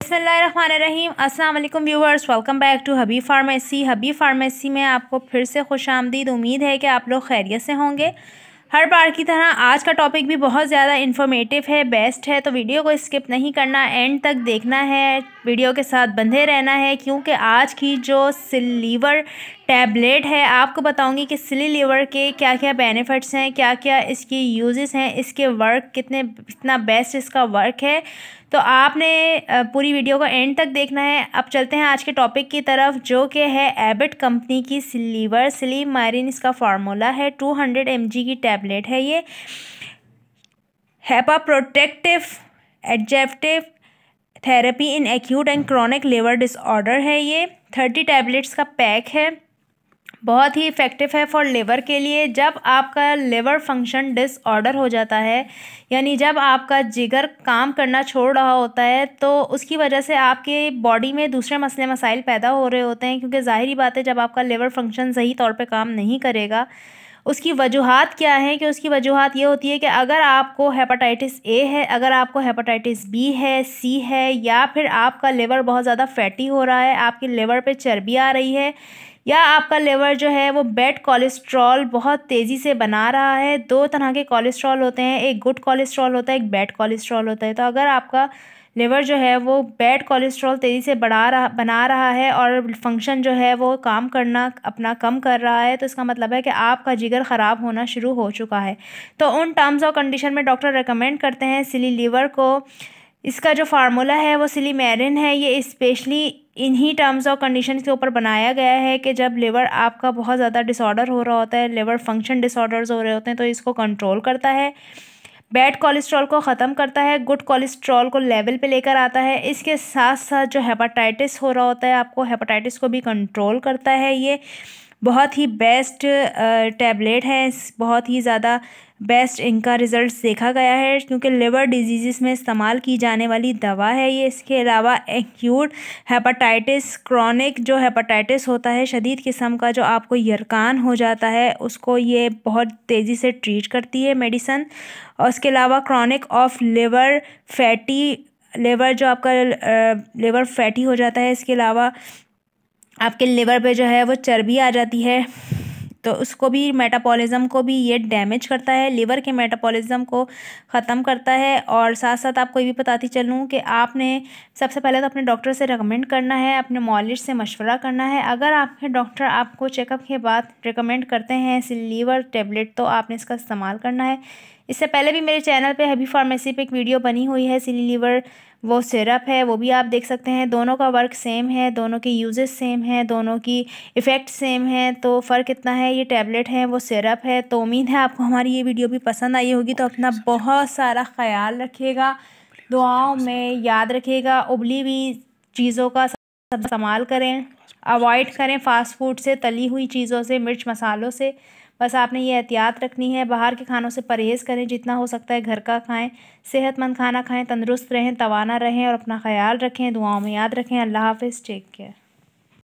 बिस्मिल्लाहिर्रहमानिर्रहीम। अस्सलाम वालेकुम viewers, welcome back to Habib pharmacy. Habib pharmacy में आपको फिर से खुशामदीद। उम्मीद है कि आप लोग खैरियत से होंगे। हर बार की तरह आज का टॉपिक भी बहुत ज़्यादा इन्फॉर्मेटिव है, बेस्ट है, तो वीडियो को स्किप नहीं करना, एंड तक देखना है, वीडियो के साथ बंधे रहना है, क्योंकि आज की जो सिलीवर टैबलेट है आपको बताऊंगी कि सिली लीवर के क्या क्या बेनिफिट्स हैं, क्या क्या इसकी यूजेस हैं, इसके वर्क कितना बेस्ट इसका वर्क है। तो आपने पूरी वीडियो को एंड तक देखना है। अब चलते हैं आज के टॉपिक की तरफ, जो कि है एबिट कंपनी की सिलीवर सिलीमारिन। इसका फार्मूला है 200 mg की टैबलेट है ये। HEPA protective adjective therapy in acute and chronic liver disorder है ये। 30 टैबलेट्स का पैक है। बहुत ही इफ़ेक्टिव है फॉर लिवर के लिए। जब आपका लिवर फंक्शन डिसऑर्डर हो जाता है, यानी जब आपका जिगर काम करना छोड़ रहा होता है, तो उसकी वजह से आपके बॉडी में दूसरे मसले मसाइल पैदा हो रहे होते हैं, क्योंकि ज़ाहिरी बात है जब आपका लिवर फंक्शन सही तौर पे काम नहीं करेगा। उसकी वजूहात क्या है कि उसकी वजूहात ये होती है कि अगर आपको हेपेटाइटिस ए है, अगर आपको हेपेटाइटिस बी है, सी है, या फिर आपका लिवर बहुत ज़्यादा फैटी हो रहा है, आपकी लिवर पे चर्बी आ रही है, या आपका लिवर जो है वो बैड कोलेस्ट्रॉल बहुत तेज़ी से बना रहा है। दो तरह के कोलेस्ट्रॉल होते हैं, एक गुड कोलेस्ट्रॉल होता है, एक बैड कोलेस्ट्रॉल होता है। तो अगर आपका लिवर जो है वो बैड कोलेस्ट्रॉल तेज़ी से बना रहा है और फंक्शन जो है वो काम करना अपना कम कर रहा है, तो इसका मतलब है कि आपका जिगर ख़राब होना शुरू हो चुका है। तो उन टर्म्स और कंडीशन में डॉक्टर रेकमेंड करते हैं सिली लीवर को। इसका जो फार्मूला है वो सिलीमेरिन है। ये स्पेशली इन्हीं टर्म्स और कंडीशंस के ऊपर बनाया गया है कि जब लिवर आपका बहुत ज़्यादा डिसऑर्डर हो रहा होता है, लिवर फंक्शन डिसऑर्डर्स हो रहे होते हैं, तो इसको कंट्रोल करता है, बैड कोलेस्ट्रॉल को ख़त्म करता है, गुड कोलेस्ट्रॉल को लेवल पे लेकर आता है। इसके साथ साथ जो हेपेटाइटिस हो रहा होता है, आपको हेपेटाइटिस को भी कंट्रोल करता है। ये बहुत ही बेस्ट टैबलेट है, बहुत ही ज़्यादा बेस्ट इनका रिज़ल्ट देखा गया है, क्योंकि लिवर डिजीज़ में इस्तेमाल की जाने वाली दवा है ये। इसके अलावा एक्यूट हेपेटाइटिस, क्रॉनिक जो हेपेटाइटिस होता है शदीद किस्म का, जो आपको यरकान हो जाता है, उसको ये बहुत तेज़ी से ट्रीट करती है मेडिसन। और उसके अलावा chronic of liver fatty, liver जो आपका लिवर फैटी हो जाता है, इसके अलावा आपके लिवर पे जो है वो चर्बी आ जाती है, तो उसको भी, मेटाबॉलिज्म को भी ये डैमेज करता है, लिवर के मेटाबॉलिज्म को ख़त्म करता है। और साथ साथ आपको ये भी बताती चलूँ कि आपने सबसे पहले तो अपने डॉक्टर से रेकमेंड करना है, अपने मॉलिज से मशवरा करना है। अगर आपके डॉक्टर आपको चेकअप के बाद रेकमेंड करते हैं सिलीवर टैबलेट, तो आपने इसका इस्तेमाल करना है। इससे पहले भी मेरे चैनल पे हबीब फार्मेसी पे एक वीडियो बनी हुई है, सिली लीवर वो सिरप है, वो भी आप देख सकते हैं। दोनों का वर्क सेम है, दोनों के यूजेस सेम हैं, दोनों की इफ़ेक्ट सेम है। तो फ़र्क इतना है, ये टैबलेट है, वो सिरप है। तो उम्मीद है आपको हमारी ये वीडियो भी पसंद आई होगी। तो अपना बहुत सारा ख्याल रखिएगा, दुआओं में याद रखिएगा, उबली हुई चीज़ों का सब इस्तेमाल करें, अवॉइड करें फास्ट फूड से, तली हुई चीज़ों से, मिर्च मसालों से। बस आपने ये एहतियात रखनी है। बाहर के खानों से परहेज़ करें, जितना हो सकता है घर का खाएं, सेहतमंद खाना खाएं, तंदुरुस्त रहें, तवाना रहें और अपना ख्याल रखें, दुआओं में याद रखें। अल्लाह हाफ़िज़, टेक केयर।